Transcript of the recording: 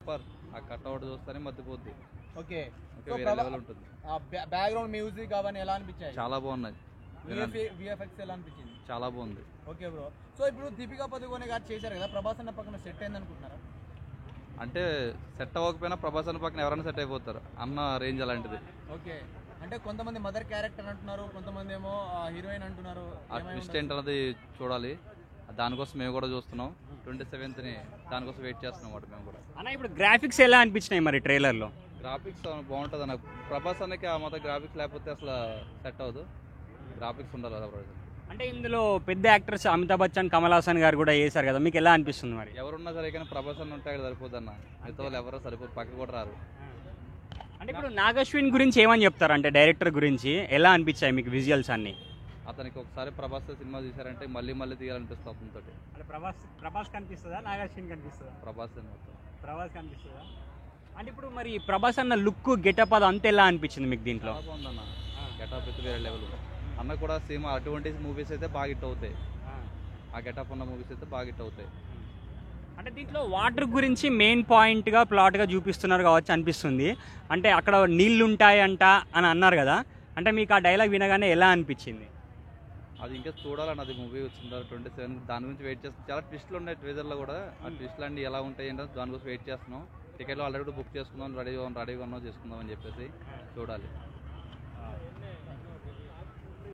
Super. ఆ cutout చూస్తేనే మర్చిపోద్ది. Okay. Okay, వేరే లెవెల్ ఉంటుంది. బ్యాక్గ్రౌండ్ మ్యూజిక్ అవన్నీ ఎలా అనిపించాయి? చాలా బాగున్నాయి. విఎఫ్ఎక్స్ ఎలా అనిపించింది? చాలా బాగుంది. Okay bro. సో ఇప్పుడు దీపికా పదుకొనే గారు చేశారు కదా, ప్రభాస్ అన్న పక్కన సెట్ అయింది అనుకుంటున్నారా? అంటే సెట్ అవ్వకపోయినా ప్రభాస్ అన్న పక్కన ఎవరైనా సెట్ అయిపోతారు అన్న రేంజ్ అలాంటిది. ఓకే. అంటే కొంతమంది మదర్ క్యారెక్టర్ అంటున్నారు, కొంతమంది ఏమో హీరోయిన్ అంటున్నారు. ఆ ట్విస్ట్ ఏంటన్నది చూడాలి. దానికోసం మేము కూడా చూస్తున్నాం. 27th దానికోసం వెయిట్ చేస్తున్నాం అన్నమాట మేము కూడా. అన్న ఇప్పుడు గ్రాఫిక్స్ ఎలా అనిపించినాయి మరి ట్రైలర్లో? గ్రాఫిక్స్ బాగుంటుంది అన్న. ప్రభాస్ అన్నకి ఆ మొత్తం గ్రాఫిక్స్ లేకపోతే అసలు సెట్ అవ్వదు. గ్రాఫిక్స్ ఉండాలి కదా. అంటే ఇందులో పెద్ద యాక్టర్స్ అమితాబ్ బచ్చన్, కమల్ హాసన్ గారు కూడా చేశారు కదా, మీకు ఎలా అనిపిస్తుంది మరి? ఎవరున్నా సరే కానీ ప్రభాస్ అన్న ఉంటే అక్కడ సరిపోద్ది అన్న. మిగతా వాళ్ళు ఎవరో సరిపోదు, పక్కకు కూడా రారు. అంటే ఇప్పుడు నాగశ్విన్ గురించి ఏమని చెప్తారు, అంటే డైరెక్టర్ గురించి ఎలా అనిపించాయి మీకు విజువల్స్ అన్ని? అతనికి ఒకసారి ప్రభాస్ సినిమా తీశారంటే మళ్ళీ మళ్ళీ తీయాలనిపిస్తుంది అతనితో. అంటే ప్రభాస్ కనిపిస్తుందా, నాగశ్విన్ కనిపిస్తుందా? ప్రభాస్ సినిమా ప్రభాస్ కనిపిస్తుందా? అంటే ఇప్పుడు మరి ప్రభాస్ అన్న లుక్, గెటప్ అది అంతా ఎలా అనిపించింది మీకు దీంట్లో? చాలా బాగుందన్న. గెటప్ అయితే వేరే లెవెల్. అన్న కూడా సేమ్ అటువంటి మూవీస్ అయితే బాగా హిట్ అవుతాయి. ఆ గెటప్ ఉన్న మూవీస్ అయితే బాగా హిట్ అవుతాయి. అంటే దీంట్లో వాటర్ గురించి మెయిన్ పాయింట్గా ప్లాట్గా చూపిస్తున్నారు కావచ్చు అనిపిస్తుంది. అంటే అక్కడ నీళ్ళు ఉంటాయంట అని అన్నారు కదా, అంటే మీకు ఆ డైలాగ్ వినగానే ఎలా అనిపించింది? అది ఇంకా చూడాలన్న. అది మూవీ వచ్చిందా 27 దాని గురించి వెయిట్ చేస్తున్నాం. చాలా ట్విస్టులు ఉన్నాయి ట్రేజర్లో కూడా. ఆ ట్విస్టులు అన్నీ ఎలా ఉంటాయి అంటే దానికోసం వెయిట్ చేస్తున్నాం. టికెట్లు ఆల్రెడీ బుక్ చేసుకుందాం, రెడీగా ఉన్నాం చేసుకుందాం అని చెప్పేసి చూడాలి.